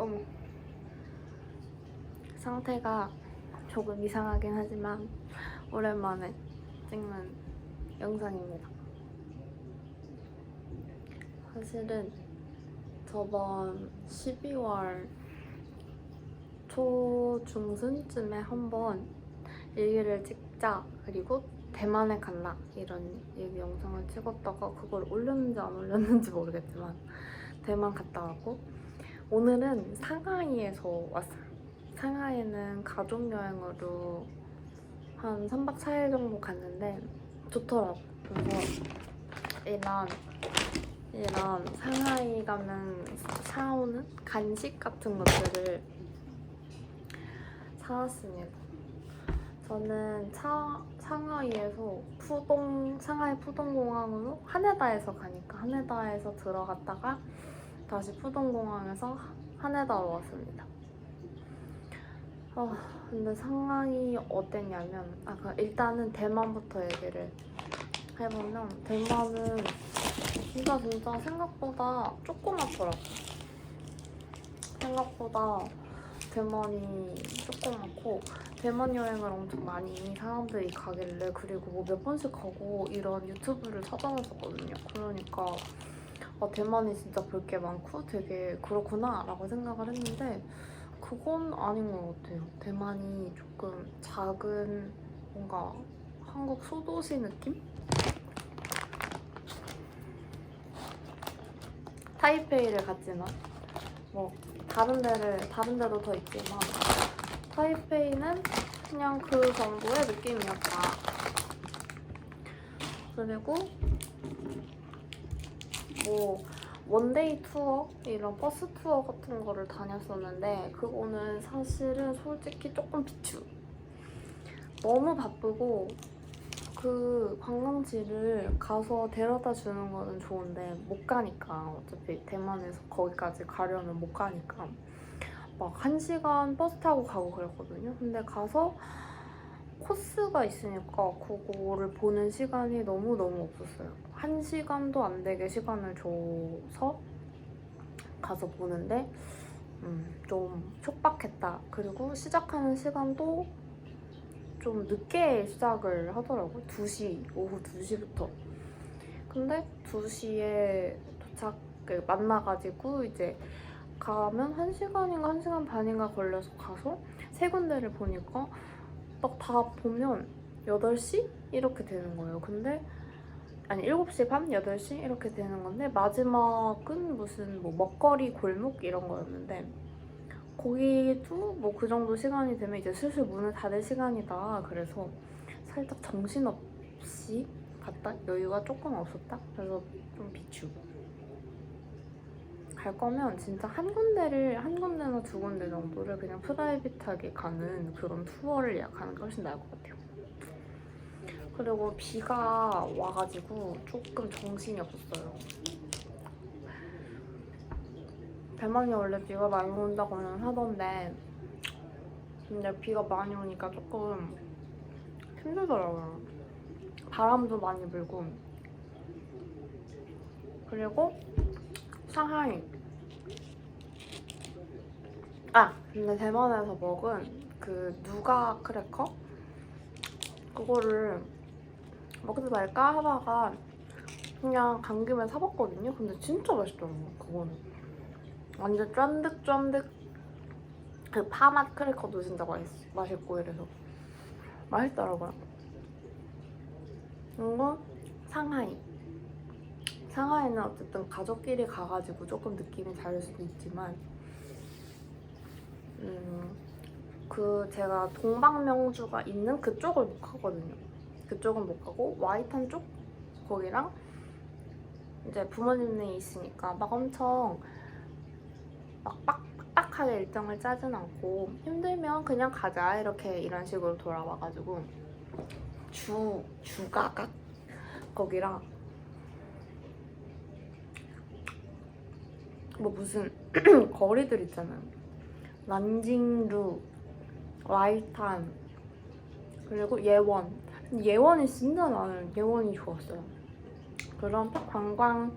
어머. 상태가 조금 이상하긴 하지만 오랜만에 찍는 영상입니다. 사실은 저번 12월 초중순쯤에 한번 일기를 찍자, 그리고 대만에 갈라, 이런 얘기 영상을 찍었다가 그걸 올렸는지 안 올렸는지 모르겠지만 대만 갔다 왔고, 오늘은 상하이에서 왔어요. 상하이는 가족여행으로 한 3박 4일 정도 갔는데 좋더라고. 그래서 이런 상하이 가면 사오는 간식 같은 것들을 사왔습니다. 저는 상하이에서 상하이 푸동공항으로 하네다에서 가니까 하네다에서 들어갔다가 다시 푸동공항에서 하네다로 왔습니다. 근데 상하이 어땠냐면, 일단은 대만부터 얘기를 해보면, 대만은 진짜 생각보다 조그맣더라고. 생각보다 대만이 조그맣고, 대만 여행을 엄청 많이 사람들이 가길래, 그리고 뭐 몇 번씩 가고 이런 유튜브를 찾아봤었거든요. 그러니까 대만이 진짜 볼 게 많고 되게 그렇구나 라고 생각을 했는데, 그건 아닌 것 같아요. 대만이 조금 작은, 뭔가 한국 소도시 느낌? 타이페이를 갔지만 뭐 다른 데도 더 있지만 타이페이는 그냥 그 정도의 느낌이었다. 그리고 뭐 원데이 투어, 이런 버스 투어 같은 거를 다녔었는데, 그거는 사실은 솔직히 조금 비추. 너무 바쁘고 그 관광지를 가서 데려다 주는 거는 좋은데 못 가니까, 어차피 대만에서 거기까지 가려면 못 가니까 막 1시간 버스 타고 가고 그랬거든요. 근데 가서 코스가 있으니까 그거를 보는 시간이 너무너무 없었어요. 1시간도 안 되게 시간을 줘서 가서 보는데 좀 촉박했다. 그리고 시작하는 시간도 좀 늦게 시작을 하더라고요. 오후 2시부터. 근데 2시에 만나가지고 이제 가면 1시간인가 1시간 반인가 걸려서 가서 세 군데를 보니까 딱 다 보면 8시? 이렇게 되는 거예요. 근데 아니 7시 반? 8시? 이렇게 되는 건데, 마지막은 무슨 뭐 먹거리 골목 이런 거였는데, 거기도 뭐 그 정도 시간이 되면 이제 슬슬 문을 닫을 시간이다. 그래서 살짝 정신없이 갔다. 여유가 조금 없었다. 그래서 좀 비추고. 갈 거면 진짜 한 군데나 두 군데 정도를 그냥 프라이빗하게 가는 그런 투어를 예약하는 게 훨씬 나을 것 같아요. 그리고 비가 와가지고 조금 정신이 없었어요. 대만이 원래 비가 많이 온다고는 하던데, 근데 비가 많이 오니까 조금 힘들더라고요. 바람도 많이 불고. 그리고 상하이. 근데 대만에서 먹은 그 누가 크래커? 그거를 먹지 말까 하다가 그냥 간 김에 사봤거든요. 근데 진짜 맛있더라고요. 그거는 완전 쫀득쫀득. 그 파맛 크래커도 진짜 맛있고 이래서 맛있더라고요. 그리고 상하이는 어쨌든 가족끼리 가가지고 조금 느낌이 다를 수도 있지만, 제가 동방명주가 있는 그쪽을 못 가거든요. 그쪽은 못 가고 와이탄 쪽? 거기랑 이제 부모님네 있으니까 막 엄청 막 빡빡하게 일정을 짜진 않고, 힘들면 그냥 가자 이런 식으로 돌아와가지고 주가각 거기랑 뭐 무슨 거리들 있잖아요. 난징루, 와이탄, 그리고 예원이 진짜 나는 예원이 좋았어요. 그런 딱 관광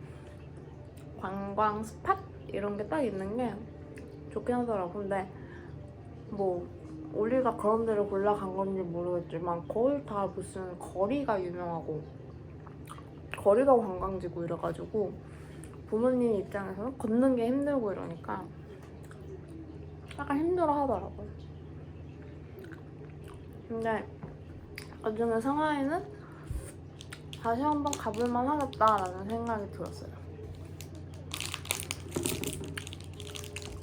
스팟 이런 게 딱 있는 게 좋긴 하더라고. 근데 뭐 우리가 그런 데를 골라 간 건지 모르겠지만 거의 다 무슨 거리가 유명하고 거리가 관광지고 이래가지고 부모님 입장에서는 걷는 게 힘들고 이러니까 약간 힘들어 하더라고요. 근데 나중에 상하이는 다시 한번 가볼만 하겠다라는 생각이 들었어요.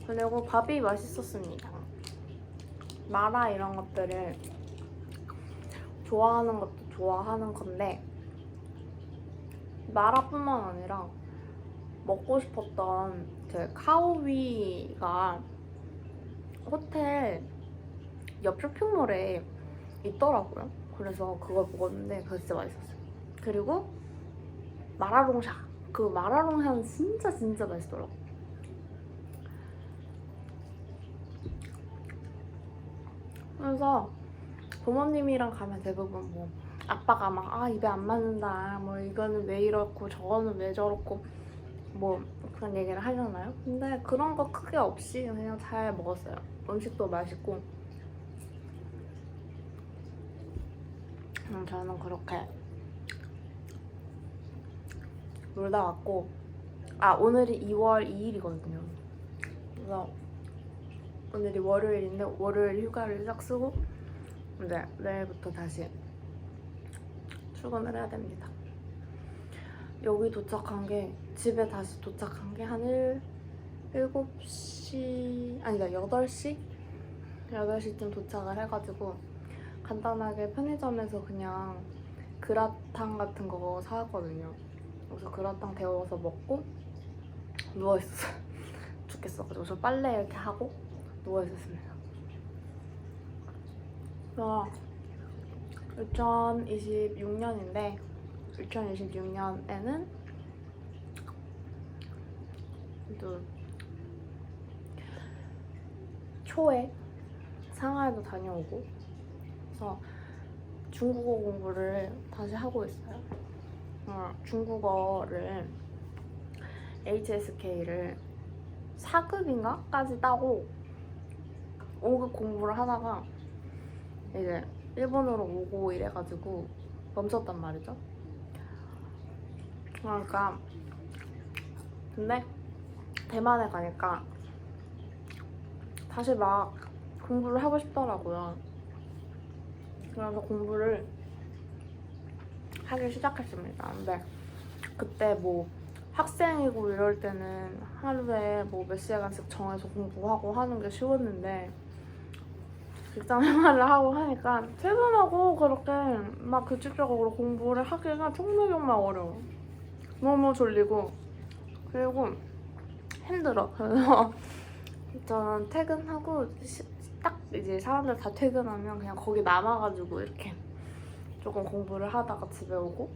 그리고 밥이 맛있었습니다. 마라 이런 것들을 좋아하는 것도 좋아하는 건데 마라뿐만 아니라 먹고 싶었던 그 카오위가 호텔 옆 쇼핑몰에 있더라고요. 그래서 그걸 먹었는데 그거 진짜 맛있었어요. 그리고 마라롱샤. 그 마라롱샤는 진짜 맛있더라고. 그래서 부모님이랑 가면 대부분 뭐 아빠가 막 입에 안 맞는다, 뭐 이거는 왜 이렇고 저거는 왜 저렇고 뭐 그런 얘기를 하잖아요. 근데 그런 거 크게 없이 그냥 잘 먹었어요. 음식도 맛있고. 저는 그렇게 놀다 왔고, 오늘이 2월 2일이거든요. 그래서 오늘이 월요일인데 월요일 휴가를 싹 쓰고 이제 내일부터 다시 출근을 해야 됩니다. 여기 도착한 게, 집에 다시 도착한 게 한 7시, 아니다 8시? 8시쯤 도착을 해가지고 간단하게 편의점에서 그냥 그라탕 같은 거 사왔거든요. 그래서 그라탕 데워서 먹고 누워있었어요. 죽겠어가지고 저 빨래 이렇게 하고 누워있었습니다. 그래서 2026년인데 2026년에는 또 초에 상하이도 다녀오고 그래서 중국어 공부를 다시 하고 있어요. 중국어를 HSK를 4급인가까지 따고 5급 공부를 하다가 이제 일본으로 오고 이래가지고 멈췄단 말이죠. 그러니까 근데 대만에 가니까 다시 막 공부를 하고 싶더라고요. 그래서 공부를 하기 시작했습니다. 근데 그때 뭐 학생이고 이럴 때는 하루에 뭐 몇 시간씩 정해서 공부하고 하는 게 쉬웠는데 직장 생활을 하고 하니까 퇴근하고 그렇게 막 규칙적으로 공부를 하기가 정말 어려워. 너무 졸리고 그리고 힘들어. 그래서 저는 퇴근하고 딱 이제 사람들 다 퇴근하면 그냥 거기 남아가지고 이렇게 조금 공부를 하다가 집에 오고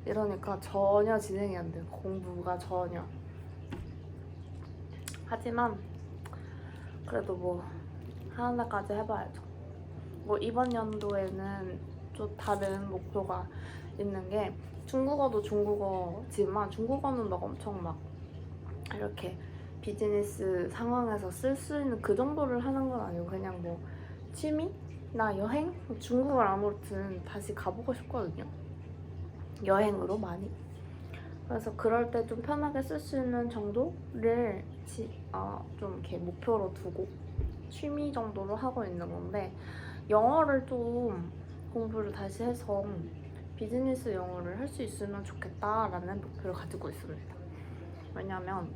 이러니까 전혀 진행이 안 돼요. 공부가 전혀. 하지만 그래도 뭐 하는 데까지 해봐야죠. 뭐 이번 연도에는 좀 다른 목표가 있는 게 중국어도 중국어지만 중국어는 막 엄청 막 이렇게 비즈니스 상황에서 쓸 수 있는 그 정도를 하는 건 아니고 그냥 뭐 취미나 여행? 중국을 아무튼 다시 가보고 싶거든요. 여행으로 많이. 그래서 그럴 때 좀 편하게 쓸 수 있는 정도를 좀 이렇게 목표로 두고 취미 정도로 하고 있는 건데 영어를 좀 공부를 다시 해서 비즈니스 영어를 할 수 있으면 좋겠다라는 목표를 가지고 있습니다. 왜냐면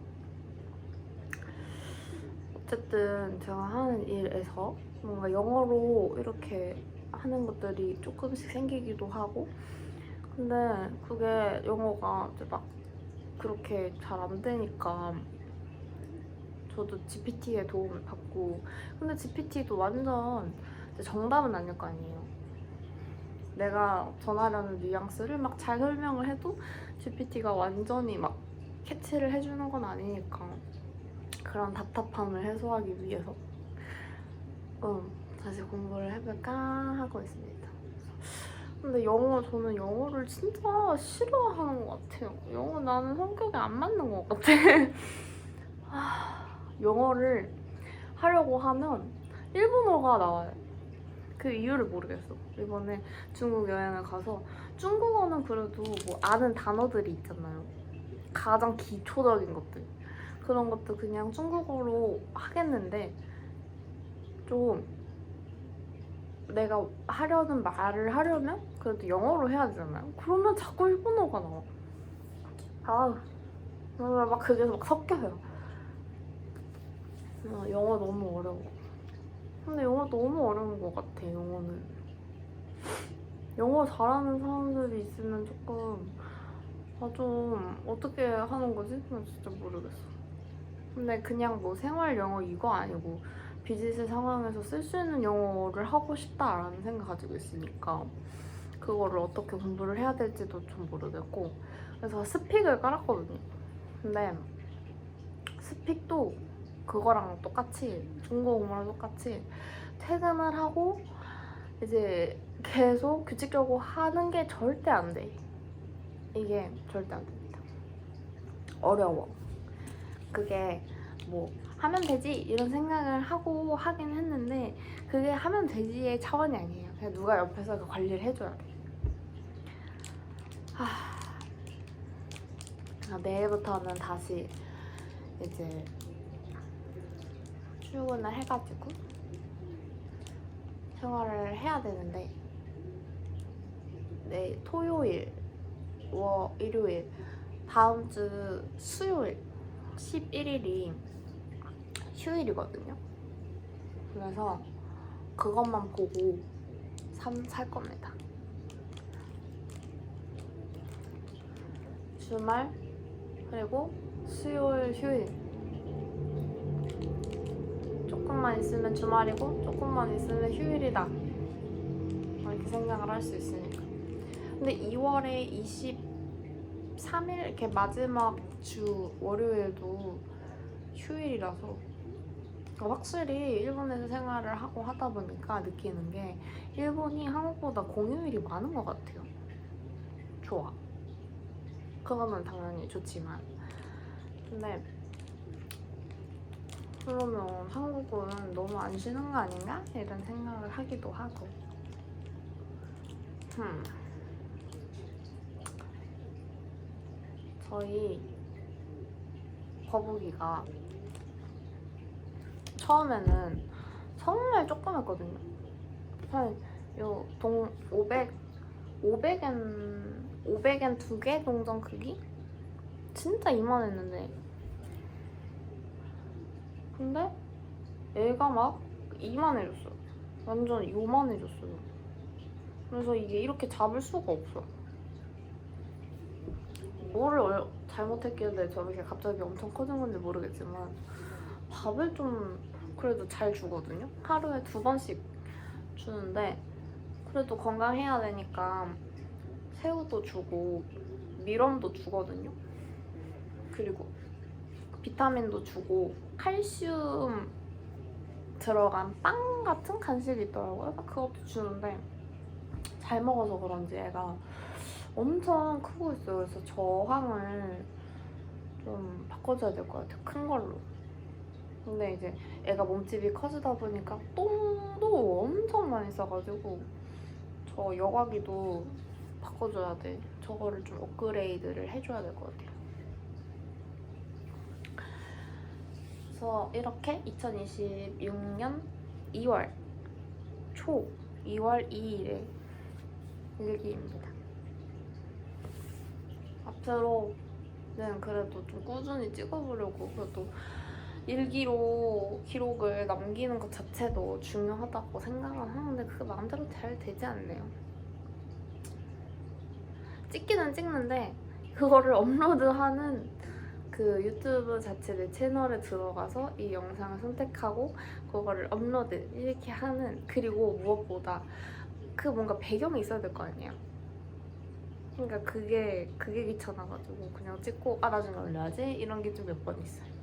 어쨌든 제가 하는 일에서 뭔가 영어로 이렇게 하는 것들이 조금씩 생기기도 하고 근데 그게 영어가 이제 막 그렇게 잘 안 되니까 저도 GPT의 도움을 받고 근데 GPT도 완전 정답은 아닐 거 아니에요. 내가 전하려는 뉘앙스를 막 잘 설명을 해도 GPT가 완전히 막 캐치를 해주는 건 아니니까 그런 답답함을 해소하기 위해서 다시 공부를 해볼까 하고 있습니다. 근데 저는 영어를 진짜 싫어하는 것 같아요. 영어 나는 성격이 안 맞는 것 같아. 영어를 하려고 하면 일본어가 나와요. 그 이유를 모르겠어. 이번에 중국 여행을 가서 중국어는 그래도 뭐 아는 단어들이 있잖아요. 가장 기초적인 것들. 그런 것도 그냥 중국어로 하겠는데 좀 내가 하려는 말을 하려면 그래도 영어로 해야 되잖아요. 그러면 자꾸 일본어가 나와. 막 그게 막 섞여요. 영어 너무 어려워. 근데 영어 너무 어려운 것 같아, 영어는. 영어 잘하는 사람들이 있으면 조금 좀 어떻게 하는 거지? 난 진짜 모르겠어. 근데 그냥 뭐 생활 영어 이거 아니고 비즈니스 상황에서 쓸 수 있는 영어를 하고 싶다라는 생각 가지고 있으니까 그거를 어떻게 공부를 해야 될지도 좀 모르겠고 그래서 스픽을 깔았거든요. 근데 스픽도 그거랑 똑같이 중국어 공부랑 똑같이 퇴근을 하고 이제 계속 규칙적으로 하는 게 절대 안 돼. 이게 절대 안 됩니다. 어려워. 그게 뭐 하면 되지 이런 생각을 하고 하긴 했는데 그게 하면 되지의 차원이 아니에요. 그냥 누가 옆에서 그 관리를 해줘야 돼. 내일부터는 다시 이제 출근을 해가지고 생활을 해야 되는데 내일 토요일, 일요일, 다음 주 수요일 11일이 휴일이거든요. 그래서 그것만 보고 살 겁니다. 주말 그리고 수요일 휴일 조금만 있으면 주말이고 조금만 있으면 휴일이다 이렇게 생각을 할 수 있으니까. 근데 2월에 23일 이렇게 마지막 주 월요일도 휴일이라서 확실히 일본에서 생활을 하고 하다 보니까 느끼는 게 일본이 한국보다 공휴일이 많은 것 같아요. 좋아. 그거는 당연히 좋지만 근데 그러면 한국은 너무 안 쉬는 거 아닌가? 이런 생각을 하기도 하고 저희 거북이가 처음에는 정말 조그맣거든요. 한 500엔 2개 동전 크기? 진짜 이만했는데 근데 얘가 막 이만해졌어요. 완전 요만해졌어요. 그래서 이게 이렇게 잡을 수가 없어. 뭐를 잘못했길래 저렇게 갑자기 엄청 커진 건지 모르겠지만 밥을 좀 그래도 잘 주거든요. 하루에 2번씩 주는데 그래도 건강해야 되니까 새우도 주고 밀원도 주거든요. 그리고 비타민도 주고 칼슘 들어간 빵 같은 간식이 있더라고요. 그것도 주는데 잘 먹어서 그런지 애가 엄청 크고 있어요. 그래서 저항을 좀 바꿔줘야 될 것 같아요. 큰 걸로. 근데 이제 애가 몸집이 커지다 보니까 똥도 엄청 많이 싸가지고 저 여과기도 바꿔줘야 돼. 저거를 좀 업그레이드를 해줘야 될 것 같아요. 그래서 이렇게 2026년 2월 초 2월 2일에 일기입니다. 앞으로는 그래도 좀 꾸준히 찍어보려고 그래도 일기로 기록을 남기는 것 자체도 중요하다고 생각은 하는데 그게 마음대로 잘 되지 않네요. 찍기는 찍는데 그거를 업로드하는 그 유튜브 자체 내 채널에 들어가서 이 영상을 선택하고 그거를 업로드 이렇게 하는 그리고 무엇보다 그 뭔가 배경이 있어야 될 거 아니에요. 그러니까 그게 귀찮아가지고 그냥 찍고 나중에 올려야지 이런 게 좀 몇 번 있어요.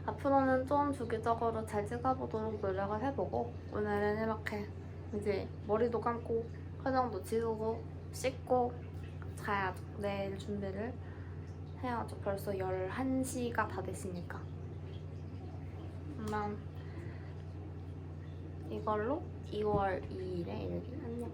앞으로는 좀 주기적으로 잘 찍어보도록 노력을 해보고 오늘은 이렇게 이제 머리도 감고 화장도 지우고 씻고 자야죠. 내일 준비를 해야죠. 벌써 11시가 다 됐으니까. 그러면 이걸로 2월 2일에 일기 안녕.